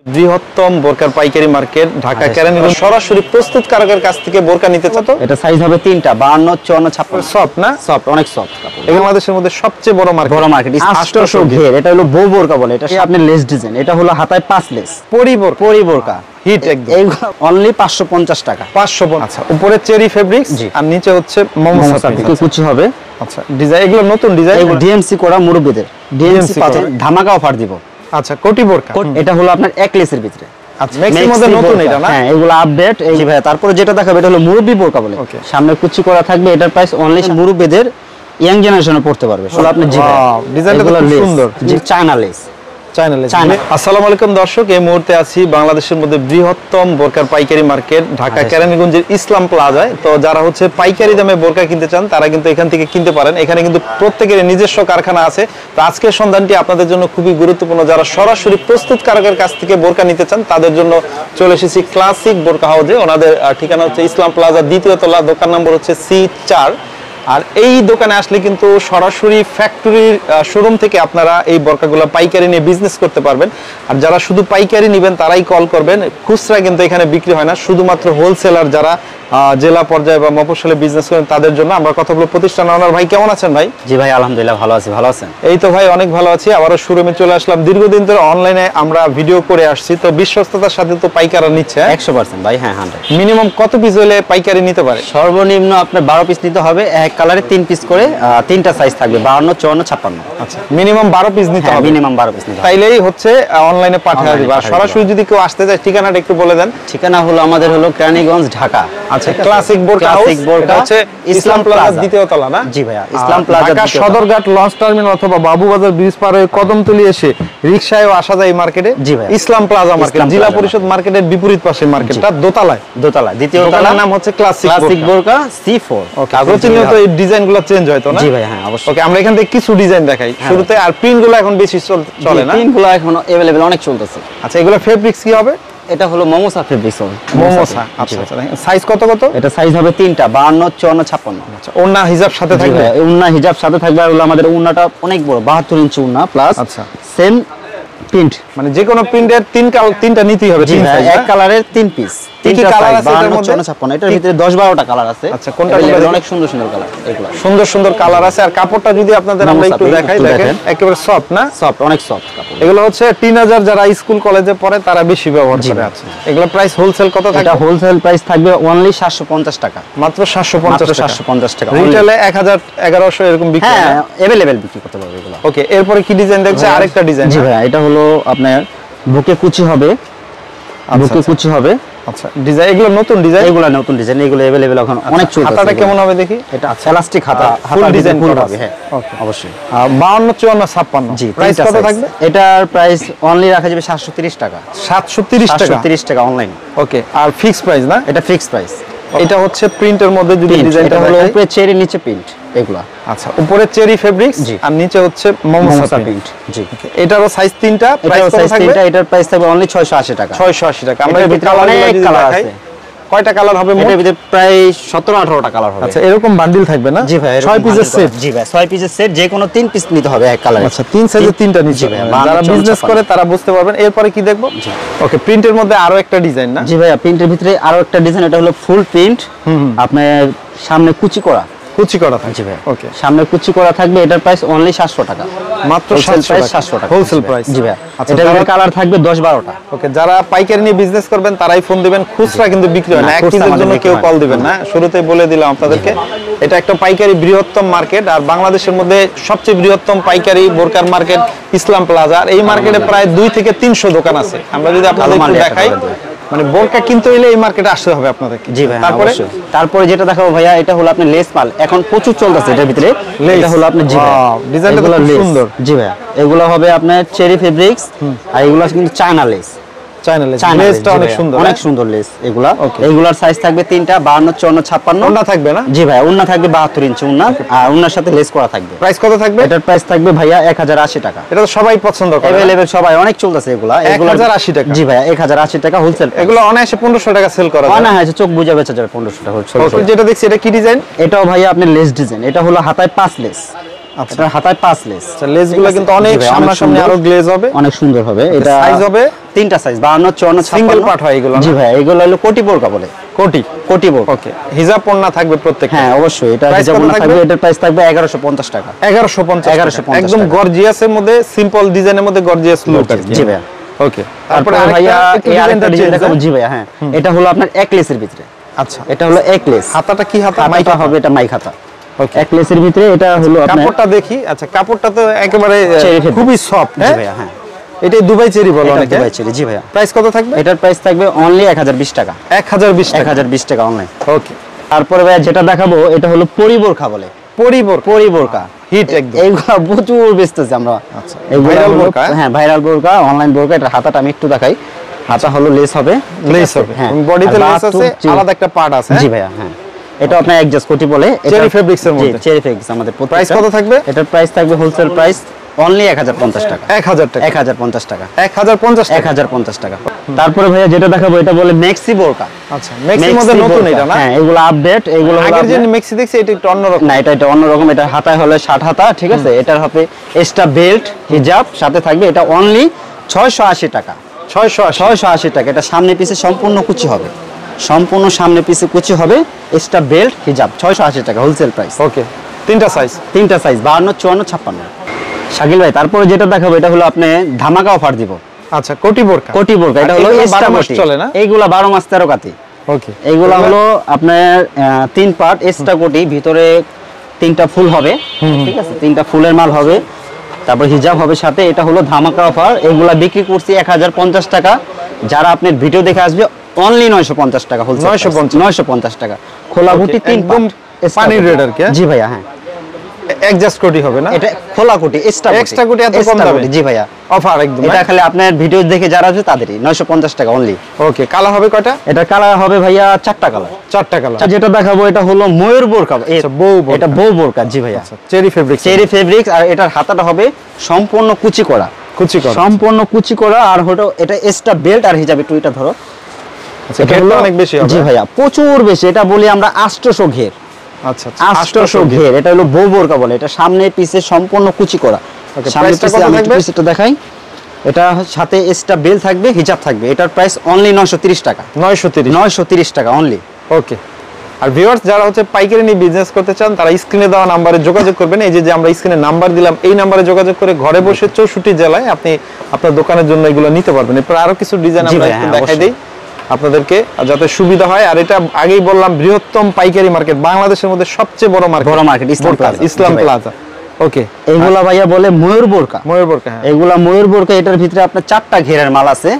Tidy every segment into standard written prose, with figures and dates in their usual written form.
বৃহত্তম বোরকার পাইকারি মার্কেট ঢাকা কেরানীগঞ্জ সরাসরি প্রস্তুতকারকের কাছ থেকে বোরকা নিতে চান তো এটা সাইজ হবে তিনটা 52 54 56 সফট না সফট অনেক সফট কাপড় এই বাংলাদেশের মধ্যে সবচেয়ে বড় মার্কেট 800 ঘের এটা হলো বউ বোরকা বলে এটা আপনি লেস ডিজাইন এটা হলো হাতায় 5 লেস পরি বোরকা হিট একদম এইগুলো অনলি 550 টাকা 550 আচ্ছা উপরে চেরি ফেব্রিক্স আর নিচে হচ্ছে মোমোসা কুচি হবে আচ্ছা ডিজাইন এগুলো নতুন ডিজাইন এগুলো ডিএমসি করা মুরব্বিদের ডিএমসি পাচ্ছেন ধামাকা অফার দিব আচ্ছা কোটি বোরকা এটা হলো আপনার এক লেসের ভিতরে আচ্ছা ম্যাক্সিমাম মধ্যে নতুন এটা না হ্যাঁ এগুলো আপডেট এই ভাই তারপরে যেটা দেখাবে এটা হলো মুরব্বি বোরকা বলে সামনে কুচি করা থাকবে এটার প্রাইস অনলি মুরব্বিদের ইয়াং জেনারেশনে পড়তে পারবে আসলে আপনি জি ডিজাইনটা খুব সুন্দর জি চায়না লেস আসসালামু আলাইকুম দর্শক এই মুহূর্তে আছি বাংলাদেশের মধ্যে বৃহত্তম বোরকার পাইকারি মার্কেট ঢাকা কেরানীগঞ্জের ইসলাম প্লাজায় তো যারা হচ্ছে পাইকারি দামে বোরকা কিনতে চান তারা কিন্তু এখান থেকে কিনতে পারেন এখানে কিন্তু প্রত্যেকের নিজস্ব কারখানা আছে তো আজকের সন্ধানটি আপনাদের জন্য খুবই গুরুত্বপূর্ণ যারা সরাসরি প্রস্তুতকারকের কাছ থেকে বোরকা নিতে চান তাদের জন্য চলে এসেছি ক্লাসিক বোরকা হাউজে ওনাদের ঠিকানা হচ্ছে ইসলাম প্লাজা দ্বিতীয় তলা দোকান নম্বর হচ্ছে C4 আর এই দোকানে আসলে কিন্তু সরাসরি ফ্যাক্টরির শোরুম থেকে আপনারা এই বোরকাগুলো পাইকারি নিয়ে বিজনেস করতে পারবেন আর যারা শুধু পাইকারি নেবেন তারাই কল করবেন খুচরা কিন্তু এখানে বিক্রি হয় না শুধুমাত্র হোলসেলার যারা জেলা পর্যায়ে বা মফস্বলে বিজনেস করেন তাদের জন্য আমরা কথা বলবো প্রতিষ্ঠান ওনার ভাই কেমন আছেন ভাই জি ভাই আলহামদুলিল্লাহ ভালো আছি ভালো আছেন এই তো ভাই অনেক ভালো আছি আবারো শোরুমে চলে আসলাম দীর্ঘদিন ধরে অনলাইনে আমরা ভিডিও করে আসছি তো বিশ্বস্ততার সাথে তো পাইকারি নিচ্ছে 100% ভাই হ্যাঁ 100 মিনিমাম কত পিস হলে পাইকারি নিতে পারে সর্বনিম্ন আপনার 12 পিস নিতে হবে এক কালারে 3 পিস করে তিনটা সাইজ থাকবে 52 54 56 আচ্ছা মিনিমাম 12 পিস নিতে হবে মিনিমাম 12 পিস নিতে হবে তাইলেই হচ্ছে অনলাইনে পাঠিয়ে দিবা সরাসরি যদি কেউ আসতে চায় ঠিকানাটা একটু বলে দেন ঠিকানা হলো আমাদের হলো কেরানীগঞ্জ ঢাকা আচ্ছা ক্লাসিক বোরকা হাউস এটা হচ্ছে ইসলাম প্লাজা দ্বিতীয় তলা না জি ভাইয়া Islam plaza Dhaka Sadarghat launch terminal অথবা বাবুবাজার ব্রিজ পার হয়ে কদমতলী এসে রিকশায়ও আসা যায় এই মার্কেটে জি ভাইয়া ইসলাম প্লাজা মার্কেট জেলা পরিষদ মার্কেটের বিপরীত পাশে মার্কেটটা দোতলায় দ্বিতীয় তলার নাম হচ্ছে ক্লাসিক বোরকা C4 ওকে প্রতিনিয়ত এই ডিজাইনগুলো চেঞ্জ হয় তো না জি ভাই হ্যাঁ অবশ্যই ওকে আমরা এখান থেকে কিছু ডিজাইন দেখাই শুরুতে আর প্রিন্টগুলো এখন বেশি চলে না প্রিন্টগুলো এখন अवेलेबल অনেক চলতেছে আচ্ছা এগুলো ফেব্রিক্স কি হবে এটা হলো মোমোসা ফেব্রিক্স মোমোসা আচ্ছা আচ্ছা সাইজ কত এটা সাইজ হবে তিনটা 52 54 56 আচ্ছা ওন্না হিজাব সাথে থাকবে ওন্না হিজাব সাথে থাকবে আর হলো আমাদের ওন্নাটা অনেক বড় 72 ইঞ্চি ওন্না প্লাস আচ্ছা সেম প্রিন্ট মানে যে কোনো প্রিন্টের তিনটা নিতেই হবে তিন সাইজ এক কালারের 3 পিস তিনটা কালার আছে এর মধ্যে 56 এটার ভিতরে 10 12টা কালার আছে আচ্ছা কোনটা অনেক সুন্দর সুন্দর কালার এগুলো সুন্দর কালার আছে আর কাপড়টা যদি আপনাদের আমরা একটু দেখাই দেখেন একেবারে সফট না সফট অনেক সফট কাপড় এগুলো হচ্ছে টিনেজার যারা স্কুল কলেজে পড়ে তারা বেশি ব্যবহার করে আছে এগুলো প্রাইস হোলসেল কত থাকবে এটা হোলসেল প্রাইস থাকবে অনলি 750 টাকা মাত্র 750 টাকা রিটেলে 1000 1100 এরকম বিক্রি হয় হ্যাঁ अवेलेबल বিক্রি করতে পারবে এগুলো ওকে এরপরে কি ডিজাইন দেখছে আরেকটা ডিজাইন জি ভাই এটা হলো আপনার বুকে কুচি হবে বুকে কুচি হবে আচ্ছা ডিজাইন এগুলো নতুন ডিজাইন এগুলো अवेलेबल এখন অনেক চলছে হাতাটা কেমন হবে দেখি এটা এলাস্টিক হাতা ফুল ডিজাইন করা হবে হ্যাঁ ওকে অবশ্যই 52 54 56 জি প্রাইস কত থাকবে এটার প্রাইস অনলি রাখা যাবে 730 টাকা 730 টাকা অনলাইন ওকে আর ফিক্স প্রাইস না এটা ফিক্স প্রাইস এটা হচ্ছে প্রিন্টের মধ্যে যদি ডিজাইনটা হলো উপরে চেরি নিচে প্রিন্ট এগুলা আচ্ছা উপরে চেরি ফেব্রিক্স আর নিচে হচ্ছে মোমোসা প্রিন্ট জি এটারও সাইজ তিনটা প্রাইস কত থাকবে এটার প্রাইস থাকবে অনলি 680 টাকা 680 টাকা আমরা ভিতরে অনেক কালার আছে কয়টা কালার হবে এর ভিতরে প্রায় 17 18টা কালার হবে আচ্ছা এরকম বান্ডিল থাকবে না জি ভাই 6 পিসের সেট জি ভাই 6 পিসের সেট যে কোনো 3 পিস নিতে হবে এক কালারে আচ্ছা 3 সাইজে 3টা নিতে হবে যারা বিজনেস করে তারা বুঝতে পারবেন এরপরে কি দেখবো ওকে প্রিন্টের মধ্যে আরো একটা ডিজাইন না জি ভাই প্রিন্টের ভিতরে আরো একটা ডিজাইন এটা হলো ফুল প্রিন্ট আপনার সামনে কুচি করা থাকবে জি ভাই ওকে সামনে কুচি করা থাকবে এটার প্রাইস অনলি 700 টাকা মাত্র 700 টাকা হোলসেল প্রাইস জি ভাই এটার কালার থাকবে 10 12টা ওকে যারা পাইকারি নিয়ে বিজনেস করবেন তারাই ফোন দিবেন খুচরা কিন্তু বিক্রি হয় না এক পিসের জন্য কেউ কল দিবেন না শুরুতেই বলে দিলাম আপনাদেরকে এটা একটা পাইকারি বৃহত্তম মার্কেট আর বাংলাদেশের মধ্যে সবচেয়ে বৃহত্তম পাইকারি বোরকার মার্কেট ইসলাম প্লাজা আর এই মার্কেটে প্রায় 2 থেকে 300 দোকান আছে আমরা যদি আপনাদের একটু দেখাই মানে বোরকা কিনতে হইলে এই মার্কেটে আসতে হবে আপনাদেরকে জি ভাই তারপরে যেটা দেখাবো ভাইয়া এটা হলো আপনি লেস মাল এখন প্রচুর চলতেছে এটার ভিতরে এটা হলো আপনি জি ভাই ডিজাইনটা খুব সুন্দর জি ভাই এগুলো হবে আপনার চেরি ফেব্রিক্স আর এগুলো কিন্তু চায়না লেস লেসটা অনেক সুন্দর লেস এগুলার সাইজ থাকবে তিনটা 52 54 56 ওন্না থাকবে না জি ভাই ওন্না থাকবে 72 ইঞ্চি ওন্না আর ওন্নার সাথে লেস করা থাকবে প্রাইস কত থাকবে এটার প্রাইস থাকবে ভাইয়া 1080 টাকা এটা তো সবাই পছন্দ করে अवेलेबल সবাই অনেক চলতেছে এগুলা 1080 টাকা জি ভাই 1080 টাকা হোলসেল এগুলো অনায়াসে 1500 টাকা সেল করা যায় না হ্যাঁ চোখ বুঝা বেচা যাবে 1500 টাকা হোলসেল যেটা দেখছি এটা কি ডিজাইন এটাও ভাইয়া আপনি লেস ডিজাইন এটা হলো হাতায় 5 লেস আচ্ছা এটা হাতায় 5 লেস। আচ্ছা লেসগুলো কিন্তু অনেক সামনাসামনি আরো গ্লেজ হবে, অনেক সুন্দর হবে। এটা সাইজ হবে তিনটা সাইজ 52 54 সিঙ্গেল পার্ট হয় এগুলো। জি ভাই এগুলো হলো কোটি বোরকা বলে। কোটি বোরকা। ওকে হিজাব পন্না থাকবে প্রত্যেকটা? হ্যাঁ অবশ্যই এটা হিজাব পন্না থাকবে। এটার প্রাইস থাকবে 1150 টাকা। 1150 একদম গর্জিয়াসের মধ্যে, সিম্পল ডিজাইনের মধ্যে গর্জিয়াস লুক আর কি। জি ভাই ওকে তারপরে ভাইয়া এই আরেকটা ডিজাইন দেখাবো। জি ভাইয়া হ্যাঁ এটা হলো আপনার এক লেসের ভিতরে। আচ্ছা এটা হলো এক লেস। হাতাটা কি হাতা? মাইকা হবে, এটা মাইক হাতা। ওকে এক লেসের ভিতরে এটা হলো আপনার কাপড়টা দেখি। আচ্ছা কাপড়টা তো একেবারে খুবই সফট। জি ভাইয়া হ্যাঁ এটা দুবাই চেরি বলে অনেকে। দুবাই চেরি জি ভাইয়া। প্রাইস কত থাকবে? এটার প্রাইস থাকবে অনলি 1020 টাকা। 1020 টাকা অনলাইন। ওকে তারপরে ভাইয়া যেটা দেখাবো এটা হলো পরিবোরকা বলে। পরিবোরকা হিট একদম, এইগুলা প্রচুর বেচতেছি আমরা। আচ্ছা ভাইরাল বোরকা। হ্যাঁ ভাইরাল বোরকা, অনলাইন বোরকা। এটা হাতাটা আমি একটু দেখাই। হাতা হলো লেস হবে, হ্যাঁ বডিতে লেস আছে, আলাদা একটা পার্ট আছে। জি ভাইয়া হ্যাঁ এটা আপনার অ্যাডজাস্ট কোটি বলে। চেরি ফেব্রিক্স এর মধ্যে। চেরি ফেব্রিক্স আমাদের প্রাইস কত থাকবে? এটার প্রাইস থাকবে হোলসেল প্রাইস অনলি 1050 টাকা। 1000 টাকা 1050 টাকা 1050 টাকা। তারপরে ভাইয়া যেটা দেখাবো এটা বলে মেক্সি বোরকা। আচ্ছা মেক্সির মধ্যে নতুন এটা না? হ্যাঁ এগুলো আপডেট। এগুলো আগের যে মেক্সি দেখছি এটা একটু অন্যরকম। না এটা অন্যরকম। এটা হাতায় হলো 60 হাতা, ঠিক আছে। এটার হবে এক্সট্রা বেল্ট, হিজাব সাথে থাকবে। এটা অনলি 680 টাকা। 680 টাকা। এটা সামনে পিছে সম্পূর্ণ কুচি হবে, সম্পূর্ণ সামনে পিছে কুচি হবে। এক্সট্রা বেল্ট, হিজাব 680 টাকা হোলসেল প্রাইস। ওকে তিনটা সাইজ 52 54 56। শাকিল ভাই তারপরে যেটা দেখাবো এটা হলো আপনি ধামাকা অফার দিব। আচ্ছা কোটি বোরকা। এটা হলো এক্সট্রা মাস চলে না? এইগুলা 12 মাস 13 কাতি। ওকে এইগুলা হলো আপনার 3 পার্ট এক্সট্রা কোটি, ভিতরে 3টা ফুল হবে, ঠিক আছে। 3টা ফুলের মাল হবে, তারপর হিজাব হবে সাথে। এটা হলো ধামাকা অফার। এগুলা বিক্রি করছি 1050 টাকা। যারা আপনার ভিডিও দেখে আসবে অনলি 950 টাকা হোলসেল। 950 টাকা খোলা গুটি 3 পার্ট পানির রেড আর কি। জি ভাইয়া হ্যাঁ অ্যাডজাস্ট কোটি হবে না? এটা খোলা কোটি এক্সট্রা কোটি এত কম দামে। জি ভাইয়া অফার একদম। এটা খালি আপনার ভিডিও দেখে যারা আসবে তাদেরই 950 টাকা অনলি। ওকে কালার হবে কয়টা? এটা কালার হবে ভাইয়া 4টা কালার। 4টা কালার। যেটা দেখাবো এটা হলো ময়ূর বোরকা। এটা বউ বোরকা। জি ভাইয়া চেরি ফেব্রিক্স। আর এটার হাতাটা হবে সম্পূর্ণ কুচি করা, সম্পূর্ণ কুচি করা। আর হলো এটা এক্সট্রা বেল্ট আর হিজাব। একটু এটা ধরো। এটা হলো অনেক বেশি হবে। জি ভাইয়া প্রচুর বেশি। এটা বলি আমরা 800 ঘের। আচ্ছা 800 ঘের। এটা হলো বউ বোরকা বলে। এটা সামনে পিছে সম্পূর্ণ কুচি করা। সামনে পিছে আমি একটু দেখাই। এটা সাথে এক্সট্রা বেল থাকবে, হিজাব থাকবে। এটার প্রাইস অনলি 930 টাকা। 930 টাকা অনলি। ওকে আর ভিউয়ার্স যারা হচ্ছে পাইকারি নিয়ে বিজনেস করতে চান তারা স্ক্রিনে দেওয়া নম্বরে যোগাযোগ করবেন। এই যে আমরা স্ক্রিনে নাম্বার দিলাম, এই নম্বরে যোগাযোগ করে ঘরে বসে 64 জেলায় আপনি আপনার দোকানের জন্য এগুলো নিতে পারবেন। এরপর আরো কিছু ডিজাইন আমরা একটু দেখাই দেই আপনাদেরকে যাতে সুবিধা হয়। আর এটা আগেই বললাম বৃহত্তম পাইকারি মার্কেট, বাংলাদেশের মধ্যে সবচেয়ে বড় মার্কেট ইসলাম প্লাজা। ওকে এগুলা ভাইয়া বলে ময়ূর বোরকা। হ্যাঁ এগুলা ময়ূর বোরকা। এটার ভিতরে আপনার 4টা ঘেরের মাল আছে।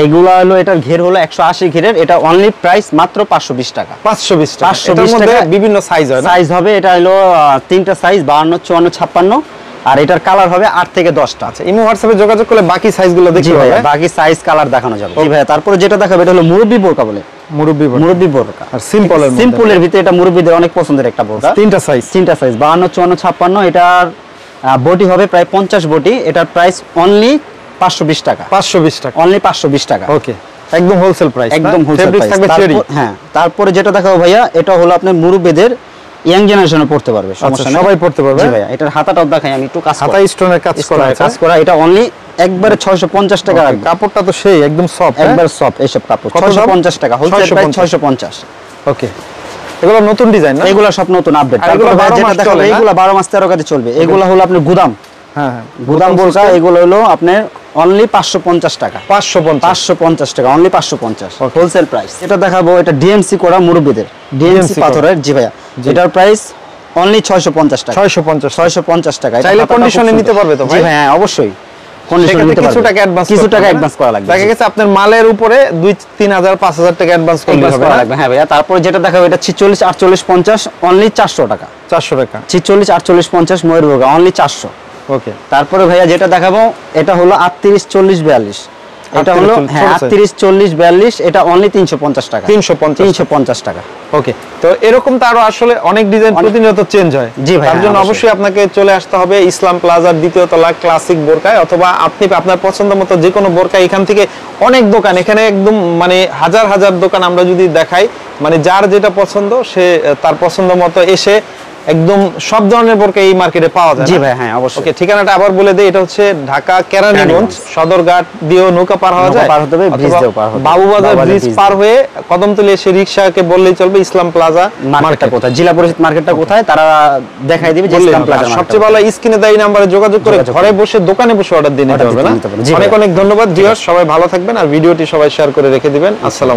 এগুলা হলো এটার ঘের হলো 180 ঘেরের। এটা অনলি প্রাইস মাত্র 520 টাকা। 520 টাকা। বিভিন্ন সাইজ হয়, সাইজ হবে। এটা হলো 3টা সাইজ 52 54 56। আর এটার কালার হবে 8 থেকে 10টা। আচ্ছা ইমো হোয়াটসঅ্যাপে যোগাযোগ করলে বাকি সাইজগুলো দেখতে পাবেন, বাকি সাইজ কালার দেখানো যাবে। জি ভাই তারপরে যেটা দেখাবো এটা হলো মুরব্বি বোরকা বলে। মুরব্বি বোরকা আর সিম্পলের ভিতরে এটা মুরব্বিদের অনেক পছন্দের একটা বোরকা। 3টা সাইজ 52 54 56। এটার বডি হবে প্রায় 50 বডি। এটার প্রাইস অনলি 520 টাকা। অনলি 520 টাকা। ওকে একদম হোলসেল প্রাইস। একদম হোলসেল প্রাইস। হ্যাঁ তারপরে যেটা দেখাবো ভাইয়া এটা হলো আপনার মুরব্বিদের ইয়াং জেনারেশনে পড়তে পারবে, সমস্যা নাই, সবাই পড়তে পারবে। জি ভাইয়া এটার হাতাটাও দেখাই আমি একটু। হাতা স্টোনের কাজ করা। এটা অনলি একবারে 650 টাকা। কাপড়টা তো সেই একদম সফট, একবার সফট। এইসব কাপড় 650 টাকা হোলসেল প্রাইস 650। ওকে এগুলো নতুন ডিজাইন না? এগুলো সব নতুন আপডেট। এগুলো 12 মাস 13 কাজে চলবে। এগুলো হলো আপনার গুদাম। হ্যাঁ গুদাম বোরকা। এগুলো হলো আপনার অনলি 550 টাকা। 550 টাকা অনলি 550 হোলসেল প্রাইস। এটা দেখাবো এটা ডিএমসি করা মুরব্বিদের, ডিএমসি পাথরের। জি ভাইয়া এটার প্রাইস অনলি 650 টাকা। 650 টাকা। চাইলে কন্ডিশনে নিতে পারবে তো ভাই? জি হ্যাঁ অবশ্যই কন্ডিশনে নিতে পারবে। কিছু টাকা অ্যাডভান্স করা লাগবে। দেখা গেছে আপনার মালের উপরে 2-3,000 5,000 টাকা অ্যাডভান্স করতে হবে লাগবে। হ্যাঁ ভাইয়া তারপরে যেটা দেখাবো এটা 46 48 50 অনলি 400 টাকা। 46 48 50 ময়ূর বোরকা অনলি 400। ওকে তারপরে ভাইয়া যেটা দেখাবো এটা হলো 38 40 42। এটা হলো 38 40 42। এটা অনলি 350 টাকা। 350 টাকা। ওকে তো এরকম তো আরো আসলে অনেক ডিজাইন প্রতিনিয়ত চেঞ্জ হয়। জি ভাই তার জন্য অবশ্যই আপনাকে চলে আসতে হবে ইসলাম প্লাজার 2য় তলা ক্লাসিক বোরকায়, অথবা আপনি আপনার পছন্দ মতো যে কোনো বোরকা। এখান থেকে অনেক দোকান, এখানে একদম মানে হাজার হাজার দোকান আমরা যদি দেখাই, মানে যার যেটা পছন্দ সে তার পছন্দ মতো এসে একদম সব ধরনের বোরকা এই মার্কেটে পাওয়া যায়। জি ভাই, হ্যাঁ অবশ্যই। ওকে, ঠিকানাটা আবার বলে দেই, এটা হচ্ছে ঢাকা কেরানীগঞ্জ সদরঘাট দিয়েও নৌকা পার হওয়া যায়, পার হতে হবে, ব্রিজ দিয়েও পার হতে হবে। বাবুবাজার ব্রিজ পার হয়ে কদমতলী এসে রিকশাকে বললেই চলবে ইসলাম প্লাজা মার্কেটটা কোথায়, জেলা পরিষদ মার্কেটটা কোথায় তারা দেখাই দিবে যে ইসলাম প্লাজা। সবচেয়ে ভালো স্ক্রিনে দেওয়া এই নম্বরে যোগাযোগ করে ঘরে বসে দোকানে বসে অর্ডার দিয়ে নিতে পারবে না। অনেক অনেক ধন্যবাদ ভিউয়ার্স, সবাই ভালো থাকবেন আর ভিডিওটি সবাই শেয়ার করে রেখে দিবেন। আসসালামু